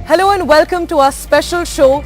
Hello and welcome to our special show.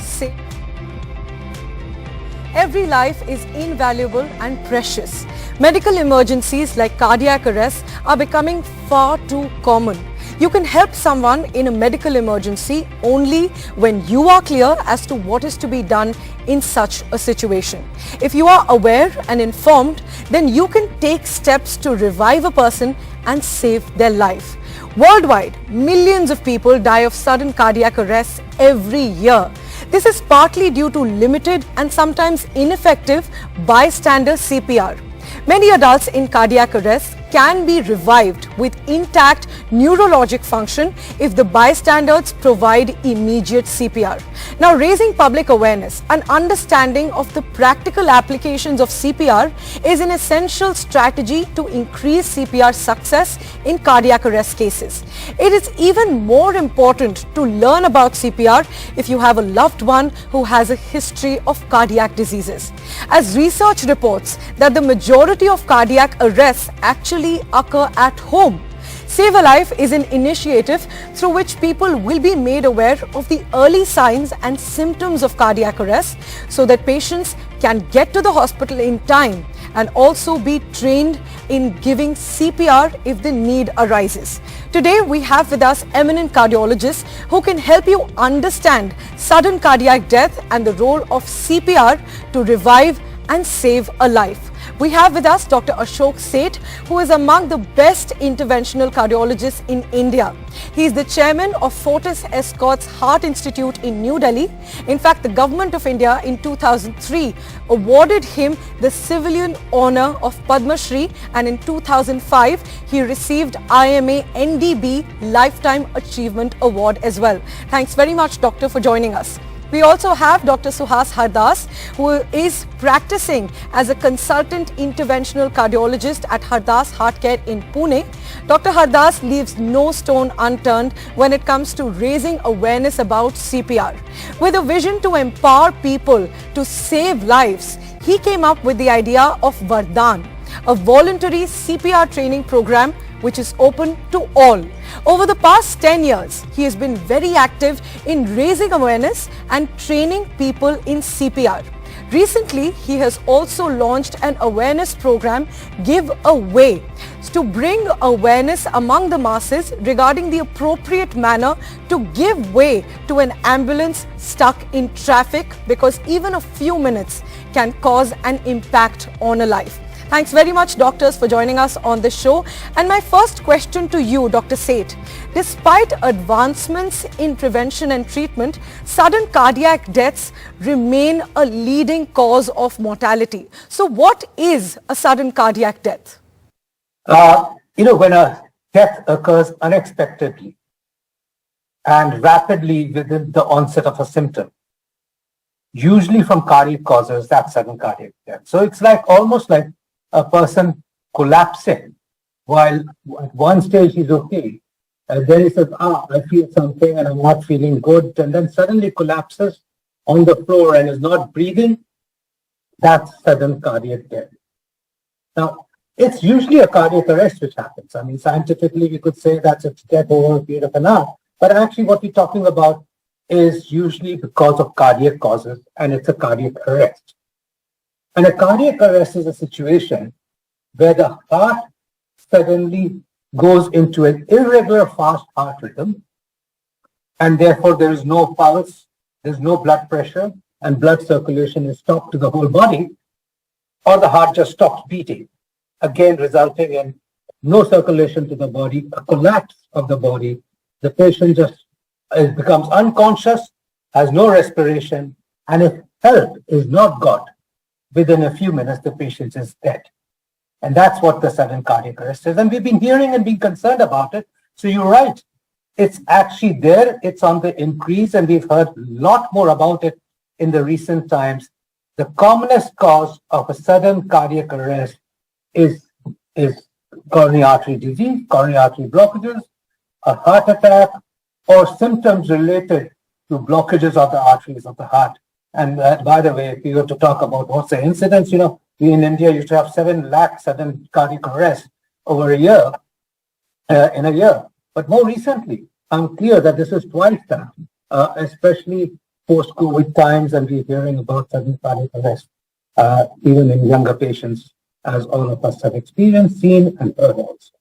Every life is invaluable and precious. Medical emergencies like cardiac arrest are becoming far too common. You can help someone in a medical emergency only when you are clear as to what is to be done in such a situation. If you are aware and informed, then you can take steps to revive a person and save their life. Worldwide, millions of people die of sudden cardiac arrest every year. This is partly due to limited and sometimes ineffective bystander CPR. Many adults in cardiac arrest can be revived with intact neurologic function if the bystanders provide immediate CPR. Now, raising public awareness and understanding of the practical applications of CPR is an essential strategy to increase CPR success in cardiac arrest cases. It is even more important to learn about CPR if you have a loved one who has a history of cardiac diseases, as research reports that the majority of cardiac arrests actually occur at home. Save a Life is an initiative through which people will be made aware of the early signs and symptoms of cardiac arrest so that patients can get to the hospital in time and also be trained in giving CPR if the need arises. Today we have with us eminent cardiologists who can help you understand sudden cardiac death and the role of CPR to revive and save a life. We have with us Dr. Ashok Seth, who is among the best interventional cardiologists in India. He is the chairman of Fortis Escorts Heart Institute in New Delhi. In fact, the government of India in 2003 awarded him the civilian honor of Padma Shri, and in 2005 he received IMA NDB Lifetime Achievement Award as well. Thanks very much, Doctor, for joining us. We also have Dr. Suhas Hardas, who is practicing as a consultant interventional cardiologist at Hardas Heart Care in Pune. Dr. Hardas leaves no stone unturned when it comes to raising awareness about CPR. With a vision to empower people to save lives, he came up with the idea of Vardhan, a voluntary CPR training program which is open to all. Over the past 10 years, he has been very active in raising awareness and training people in CPR. Recently, he has also launched an awareness program, Give Away, to bring awareness among the masses regarding the appropriate manner to give way to an ambulance stuck in traffic, because even a few minutes can cause an impact on a life. Thanks very much, doctors, for joining us on the show. And my first question to you, Dr. Seth, despite advancements in prevention and treatment, sudden cardiac deaths remain a leading cause of mortality. So what is a sudden cardiac death? When a death occurs unexpectedly and rapidly within the onset of a symptom, usually from cardiac causes, that's sudden cardiac death. So it's almost like a person collapsing while at one stage he's okay. And then he says, I feel something and I'm not feeling good. And then suddenly collapses on the floor and is not breathing. That's sudden cardiac death. Now, it's usually a cardiac arrest which happens. I mean, scientifically, we could say that's a death over a period of an hour. But actually what we're talking about is usually because of cardiac causes, and it's a cardiac arrest. And a cardiac arrest is a situation where the heart suddenly goes into an irregular fast heart rhythm, and therefore there is no pulse, there's no blood pressure, and blood circulation is stopped to the whole body, or the heart just stops beating, again resulting in no circulation to the body, a collapse of the body. The patient just becomes unconscious, has no respiration, and if help is not got, within a few minutes, the patient is dead. And that's what the sudden cardiac arrest is. And we've been hearing and being concerned about it. So you're right. It's actually there. It's on the increase. And we've heard a lot more about it in the recent times. The commonest cause of a sudden cardiac arrest is coronary artery disease, coronary artery blockages, a heart attack, or symptoms related to blockages of the arteries of the heart. And by the way, if we were to talk about what's the incidence, we in India used to have 7 lakh sudden cardiac arrests over a year, in a year. But more recently, I'm clear that this is twice that. especially post-COVID times, and we're hearing about sudden cardiac arrest, even in younger patients, as all of us have experienced, seen, and heard also.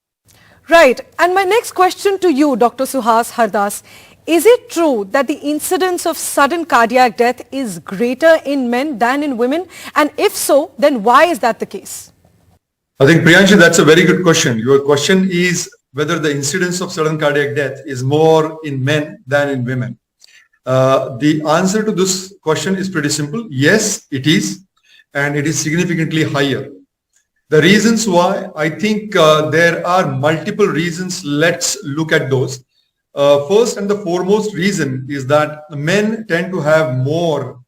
Right. And my next question to you, Dr. Suhas Hardas, is it true that the incidence of sudden cardiac death is greater in men than in women? And if so, then why is that the case? I think, Priyanshi, that's a very good question. Your question is whether the incidence of sudden cardiac death is more in men than in women. The answer to this question is pretty simple. Yes, it is, and it is significantly higher. The reasons why, I think there are multiple reasons. Let's look at those. First and the foremost reason is that men tend to have more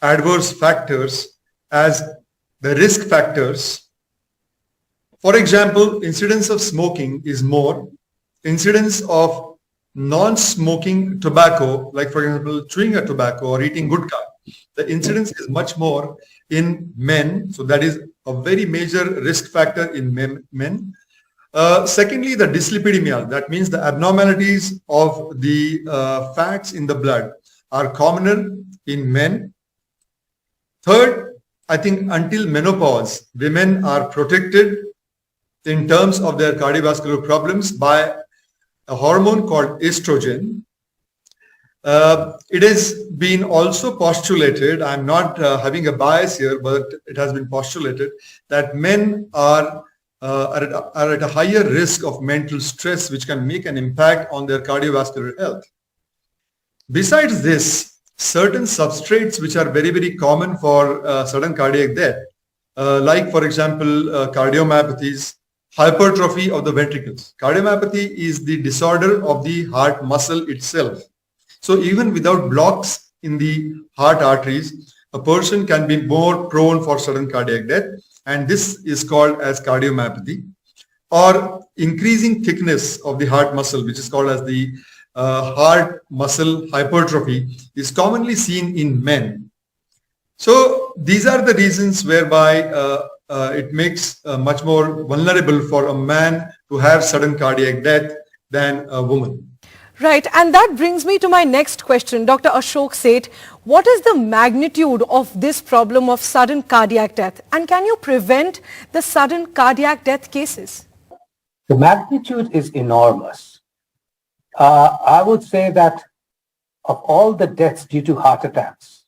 adverse factors as the risk factors. For example, incidence of smoking is more. Incidence of non-smoking tobacco, like for example, chewing a tobacco or eating gutka, the incidence is much more in men. So that is a very major risk factor in men. Secondly, the dyslipidemia, that means the abnormalities of the fats in the blood are commoner in men. Third, I think until menopause, women are protected in terms of their cardiovascular problems by a hormone called estrogen. It has been also postulated, I'm not having a bias here, but it has been postulated that men are at a higher risk of mental stress, which can make an impact on their cardiovascular health. Besides this, certain substrates which are very, very common for sudden cardiac death, like for example, cardiomyopathies, hypertrophy of the ventricles. Cardiomyopathy is the disorder of the heart muscle itself. So even without blocks in the heart arteries, a person can be more prone for sudden cardiac death, and this is called as cardiomyopathy. Or increasing thickness of the heart muscle, which is called as the heart muscle hypertrophy, is commonly seen in men. So these are the reasons whereby it makes much more vulnerable for a man to have sudden cardiac death than a woman. Right, and that brings me to my next question, Dr. Ashok Seth. What is the magnitude of this problem of sudden cardiac death, and can you prevent the sudden cardiac death cases? The magnitude is enormous. I would say that of all the deaths due to heart attacks,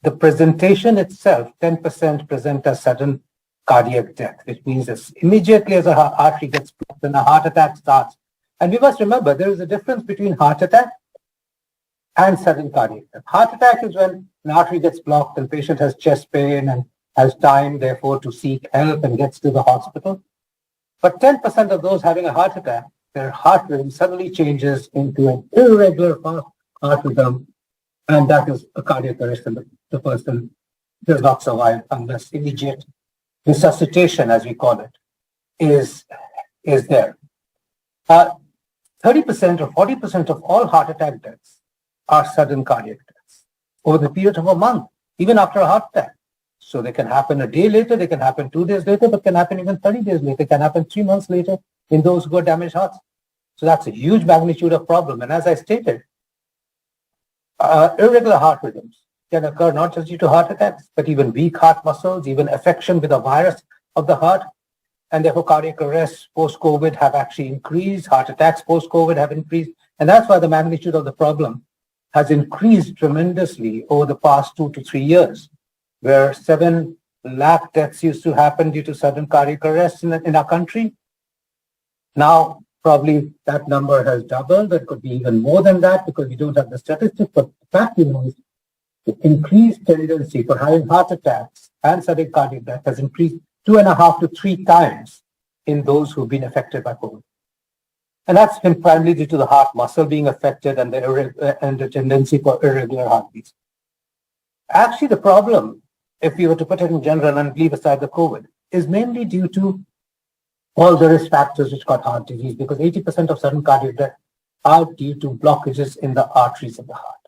the presentation itself, 10% present as sudden cardiac death, which means as immediately as a artery gets blocked and a heart attack starts. And we must remember there is a difference between heart attack and sudden cardiac death. Heart attack is when an artery gets blocked and the patient has chest pain and has time, therefore, to seek help and gets to the hospital. But 10% of those having a heart attack, their heart rhythm suddenly changes into an irregular heart rhythm, and that is a cardiac arrest, and the person does not survive unless immediate resuscitation, as we call it, is there. 30% or 40% of all heart attack deaths are sudden cardiac deaths over the period of a month, even after a heart attack. So they can happen a day later, they can happen 2 days later, but can happen even 30 days later, can happen 3 months later in those who are damaged hearts. So that's a huge magnitude of problem. And as I stated, irregular heart rhythms can occur not just due to heart attacks, but even weak heart muscles, even affection with a virus of the heart. And therefore, cardiac arrests post-COVID have actually increased. Heart attacks post-COVID have increased. And that's why the magnitude of the problem has increased tremendously over the past 2 to 3 years, where 7 lakh deaths used to happen due to sudden cardiac arrests in our country. Now, probably that number has doubled. It could be even more than that because we don't have the statistics. But the fact is the increased tendency for having heart attacks and sudden cardiac death has increased 2.5 to 3 times in those who've been affected by COVID. And that's been primarily due to the heart muscle being affected and the tendency for irregular heartbeats. Actually, the problem, if we were to put it in general and leave aside the COVID, is mainly due to all the risk factors which got heart disease, because 80% of sudden cardiac death are due to blockages in the arteries of the heart.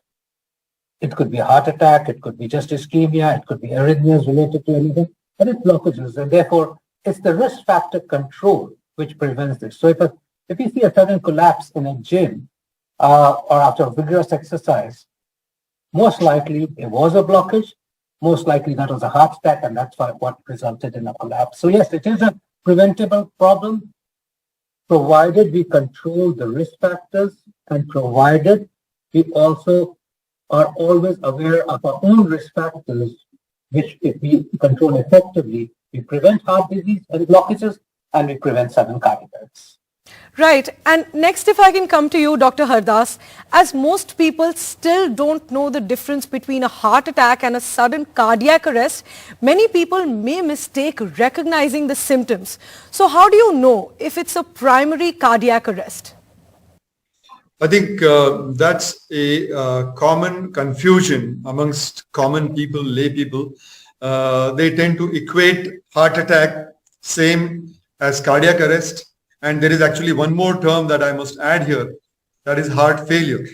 It could be a heart attack, it could be just ischemia, it could be arrhythmias related to anything, but it's blockages, and therefore it's the risk factor control which prevents this. So if you see a sudden collapse in a gym, or after vigorous exercise, most likely it was a blockage. Most likely that was a heart attack, and that's what resulted in a collapse. So yes, it is a preventable problem, provided we control the risk factors and provided we also are always aware of our own risk factors, which if we control effectively, we prevent heart disease and blockages, and we prevent sudden cardiac arrest. Right. And next, if I can come to you, Dr. Hardas, as most people still don't know the difference between a heart attack and a sudden cardiac arrest, many people may mistake recognizing the symptoms. So how do you know if it's a primary cardiac arrest? I think that's a common confusion amongst common people, lay people. They tend to equate heart attack same as cardiac arrest. And there is actually one more term that I must add here, that is heart failure.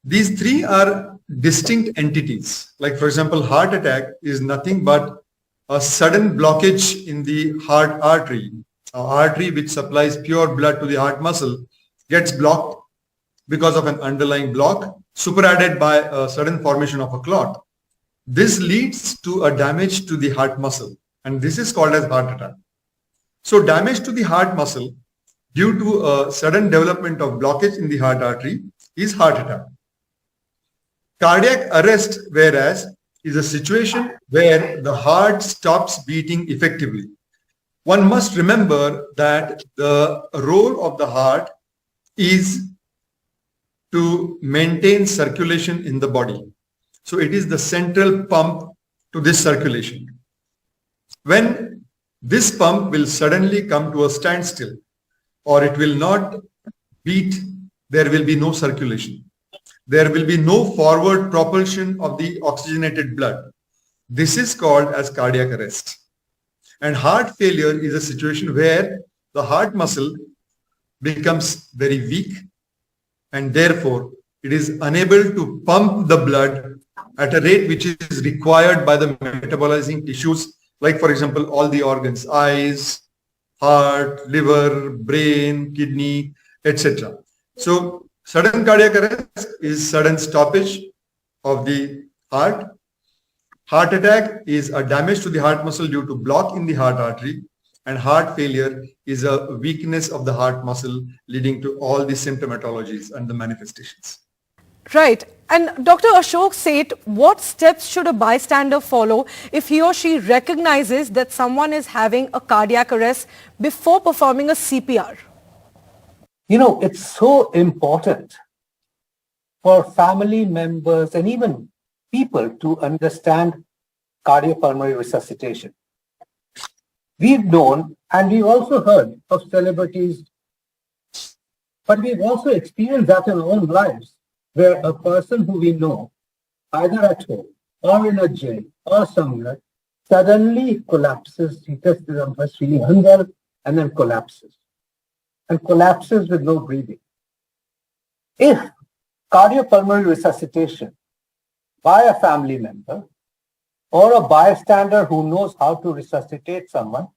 These three are distinct entities. Like for example, heart attack is nothing but a sudden blockage in the heart artery. An artery which supplies pure blood to the heart muscle gets blocked because of an underlying block, superadded by a sudden formation of a clot. This leads to a damage to the heart muscle, and this is called as heart attack. So damage to the heart muscle due to a sudden development of blockage in the heart artery is heart attack. Cardiac arrest, whereas, is a situation where the heart stops beating effectively. One must remember that the role of the heart is to maintain circulation in the body. So it is the central pump to this circulation. When this pump will suddenly come to a standstill, or it will not beat, there will be no circulation. There will be no forward propulsion of the oxygenated blood. This is called as cardiac arrest. And heart failure is a situation where the heart muscle becomes very weak, and therefore it is unable to pump the blood at a rate which is required by the metabolizing tissues, like for example, all the organs, eyes, heart, liver, brain, kidney, etc. So sudden cardiac arrest is sudden stoppage of the heart. Heart attack is a damage to the heart muscle due to block in the heart artery, and heart failure is a weakness of the heart muscle leading to all the symptomatologies and the manifestations. Right. And Dr. Ashok Seth, what steps should a bystander follow if he or she recognizes that someone is having a cardiac arrest before performing a CPR? You know, it's so important for family members and even people to understand cardiopulmonary resuscitation. We've known and we've also heard of celebrities, but we've also experienced that in our own lives, where a person who we know, either at home or in a jail or somewhere, suddenly collapses. He tests them first feeling unwell and then collapses. And collapses with no breathing. If cardiopulmonary resuscitation by a family member or a bystander who knows how to resuscitate someone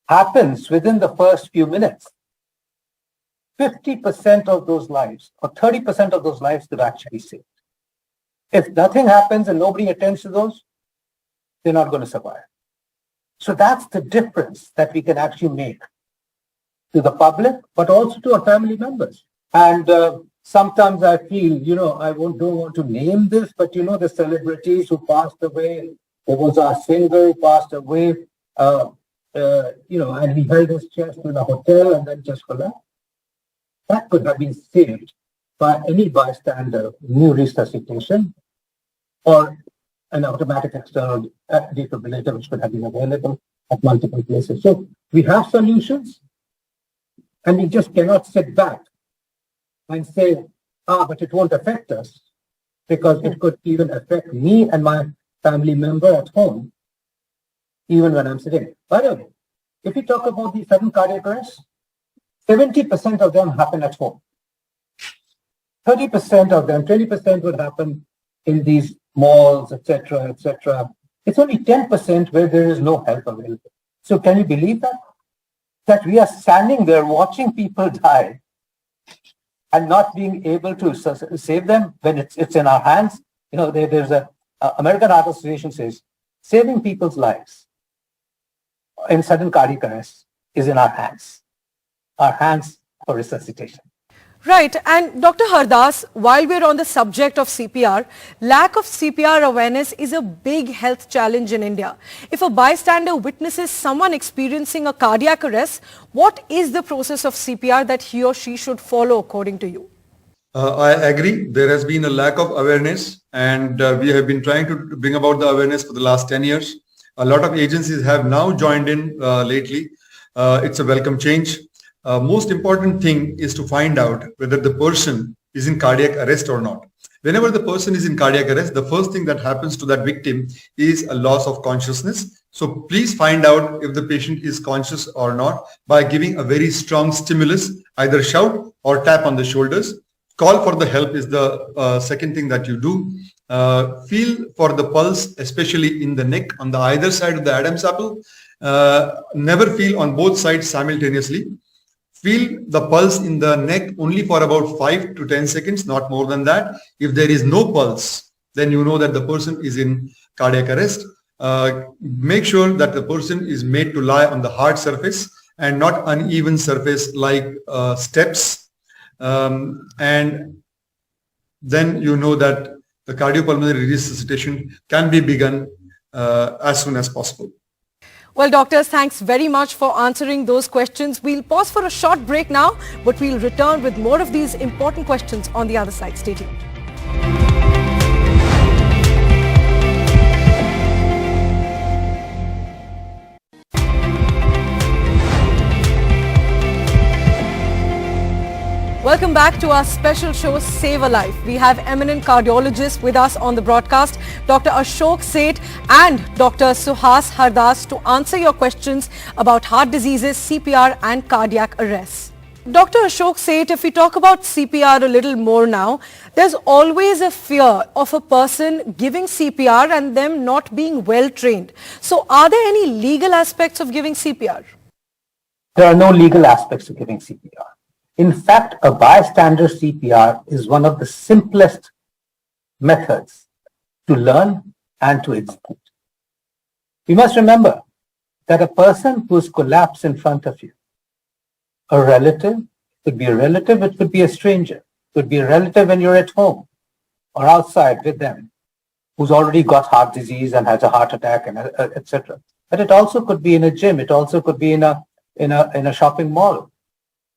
happens within the first few minutes, 50% of those lives or 30% of those lives could actually saved. If nothing happens and nobody attends to those, they're not going to survive. So that's the difference that we can actually make to the public, but also to our family members. And sometimes I feel, I don't want to name this, but the celebrities who passed away, there was a singer who passed away, and he held his chest in a hotel and then just collapsed. That could have been saved by any bystander, new resuscitation, or an automatic external defibrillator, which could have been available at multiple places. So we have solutions, and we just cannot sit back and say, but it won't affect us, because it could even affect me and my family member at home, even when I'm sitting. By the way, if you talk about the sudden cardiac arrest, 70% of them happen at home. 30% of them, 20% would happen in these malls, etc., etc. It's only 10% where there is no help available. So can you believe that? That we are standing there watching people die, and not being able to save them when it's in our hands. There's a American Heart Association says saving people's lives in sudden cardiac arrest is in our hands for resuscitation. Right. And Dr. Hardas, while we're on the subject of CPR, lack of CPR awareness is a big health challenge in India. If a bystander witnesses someone experiencing a cardiac arrest, what is the process of CPR that he or she should follow according to you? I agree. There has been a lack of awareness, and we have been trying to bring about the awareness for the last 10 years. A lot of agencies have now joined in lately. It's a welcome change. Most important thing is to find out whether the person is in cardiac arrest or not. Whenever the person is in cardiac arrest, the first thing that happens to that victim is a loss of consciousness. So please find out if the patient is conscious or not by giving a very strong stimulus, either shout or tap on the shoulders. Call for the help is the second thing that you do. Feel for the pulse, especially in the neck on the either side of the Adam's apple. Never feel on both sides simultaneously. Feel the pulse in the neck only for about 5 to 10 seconds, not more than that. If there is no pulse, then you know that the person is in cardiac arrest. Make sure that the person is made to lie on the hard surface and not uneven surface like steps. And then you know that the cardiopulmonary resuscitation can be begun as soon as possible. Well, doctors, thanks very much for answering those questions. We'll pause for a short break now, but we'll return with more of these important questions on the other side. Stay tuned. Welcome back to our special show, Save a Life. We have eminent cardiologists with us on the broadcast, Dr. Ashok Seth and Dr. Suhas Hardas, to answer your questions about heart diseases, CPR and cardiac arrest. Dr. Ashok Seth, if we talk about CPR a little more now, there's always a fear of a person giving CPR and them not being well trained. So are there any legal aspects of giving CPR? There are no legal aspects of giving CPR. In fact, a bystander CPR is one of the simplest methods to learn and to execute. You must remember that a person who's collapsed in front of you, a relative, could be a relative, it could be a stranger, could be a relative when you're at home or outside with them, who's already got heart disease and has a heart attack, and etc. But it also could be in a gym. It also could be in a shopping mall.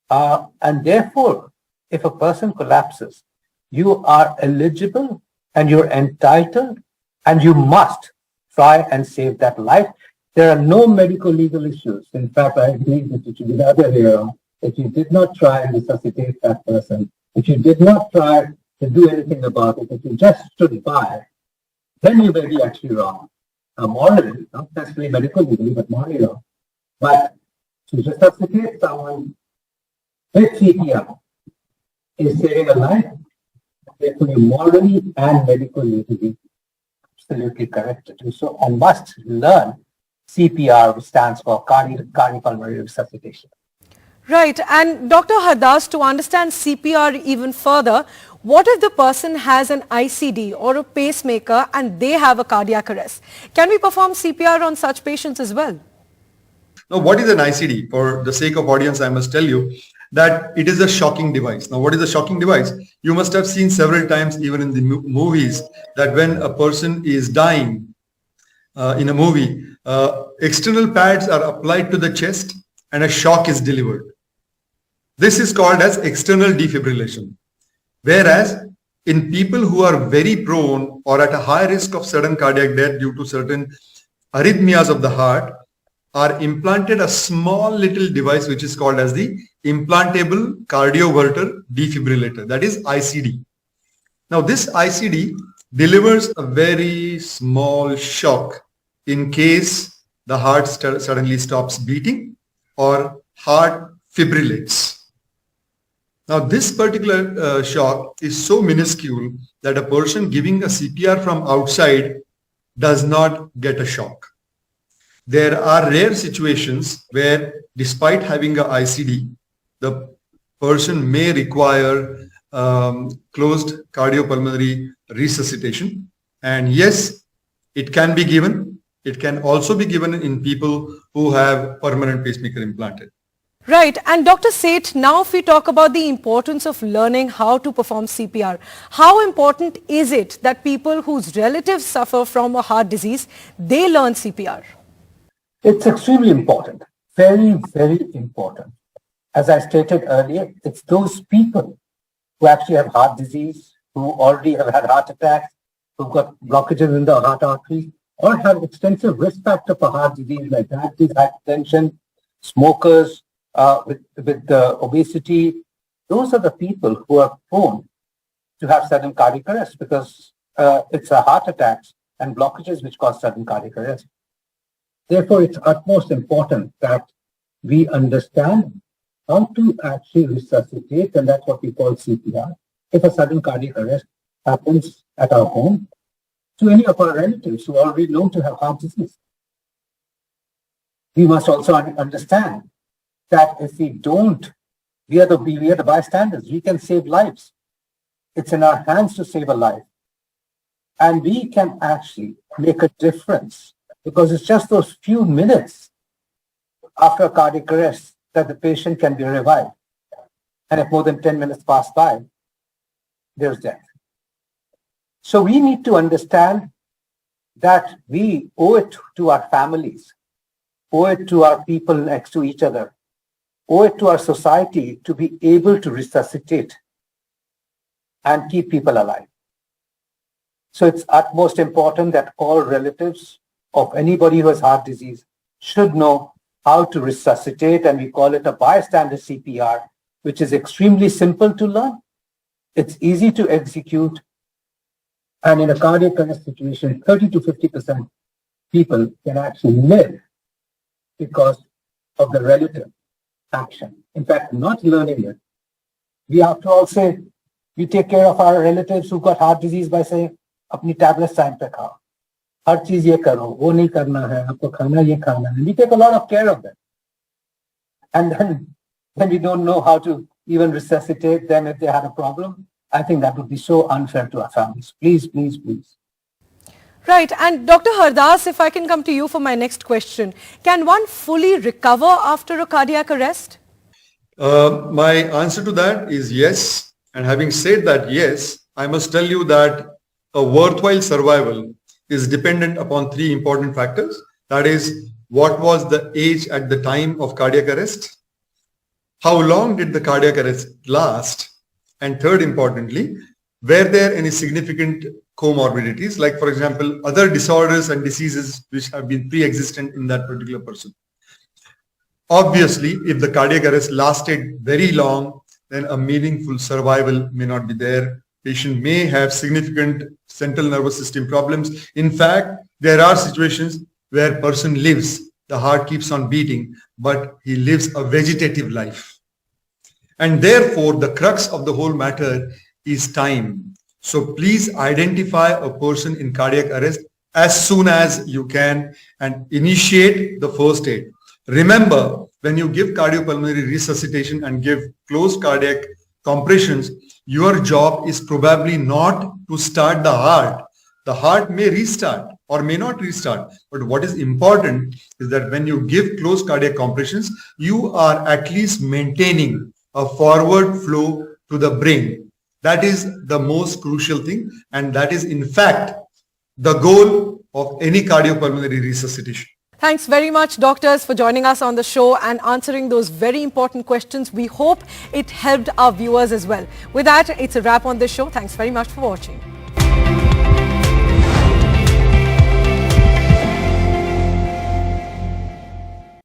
And therefore, if a person collapses, you are eligible and you're entitled and you must try and save that life. There are no medical legal issues. In fact, I agree that it should be the other way around. If you did not try and resuscitate that person, if you did not try to do anything about it, if you just stood by, then you may be actually wrong. Morally, not necessarily medical legally, but morally wrong. But to resuscitate someone with CPR is saving a life. Therefore, you morally and medical legally absolutely correct to do so and must learn CPR, which stands for cardiopulmonary resuscitation. Right. And Dr. Hardas, to understand CPR even further, what if the person has an ICD or a pacemaker and they have a cardiac arrest? Can we perform CPR on such patients as well? Now, what is an ICD? For the sake of audience, I must tell you that it is a shocking device. Now, what is a shocking device? You must have seen several times, even in the movies, that when a person is dying in a movie, external pads are applied to the chest and a shock is delivered. This is called as external defibrillation. Whereas in people who are very prone or at a high risk of sudden cardiac death due to certain arrhythmias of the heart, are implanted a small little device which is called as the implantable cardioverter defibrillator, that is ICD. Now this ICD delivers a very small shock in case the heart suddenly stops beating or heart fibrillates. Now this particular shock is so minuscule that a person giving a CPR from outside does not get a shock. There are rare situations where, despite having a ICD, the person may require closed cardiopulmonary resuscitation. And yes, it can be given. It can also be given in people who have permanent pacemaker implanted. Right. And Dr. Seth, now if we talk about the importance of learning how to perform CPR, how important is it that people whose relatives suffer from a heart disease, they learn CPR? It's extremely important. Very, very important. As I stated earlier, it's those people who actually have heart disease, who already have had heart attacks, who've got blockages in the heart artery, or have extensive risk factor for heart disease like diabetes, hypertension, smokers, with obesity. Those are the people who are prone to have sudden cardiac arrest because it's a heart attacks and blockages which cause sudden cardiac arrest. Therefore, it's utmost important that we understand how to actually resuscitate, and that's what we call CPR, if a sudden cardiac arrest happens at our home to any of our relatives who are already known to have heart disease. We must also understand that if we don't, we are the bystanders. We can save lives. It's in our hands to save a life. And we can actually make a difference because it's just those few minutes after a cardiac arrest that the patient can be revived. And if more than 10 minutes pass by, there's death. So we need to understand that we owe it to our families, owe it to our people next to each other, owe it to our society to be able to resuscitate and keep people alive. So it's utmost important that all relatives of anybody who has heart disease should know how to resuscitate, and we call it a bystander CPR, which is extremely simple to learn. It's easy to execute. And in a cardiac arrest situation, 30 to 50% people can actually live because of the relative action. In fact, not learning it, we after all say, we take care of our relatives who've got heart disease by saying, apni tablets time pe khao. Har cheez ye karo, wo nahi karna hai, aapko khana ye khana hai. We take a lot of care of them. And then when we don't know how to even resuscitate them if they had a problem, I think that would be so unfair to our families. Please, please, please. Right. And Dr. Hardas, if I can come to you for my next question, can one fully recover after a cardiac arrest? My answer to that is yes. And having said that, yes, I must tell you that a worthwhile survival is dependent upon three important factors. That is, what was the age at the time of cardiac arrest? How long did the cardiac arrest last? And third, importantly, were there any significant comorbidities, like, for example, other disorders and diseases which have been pre-existent in that particular person? Obviously, if the cardiac arrest lasted very long, then a meaningful survival may not be there. Patient may have significant central nervous system problems. In fact, there are situations where person lives, the heart keeps on beating, but he lives a vegetative life. And therefore, the crux of the whole matter is time. So please identify a person in cardiac arrest as soon as you can and initiate the first aid. Remember, when you give cardiopulmonary resuscitation and give closed cardiac compressions, your job is probably not to start the heart. The heart may restart or may not restart. But what is important is that when you give closed cardiac compressions, you are at least maintaining a forward flow to the brain. That is the most crucial thing. And that is, in fact, the goal of any cardiopulmonary resuscitation. Thanks very much, doctors, for joining us on the show and answering those very important questions. We hope it helped our viewers as well. With that, it's a wrap on the show. Thanks very much for watching.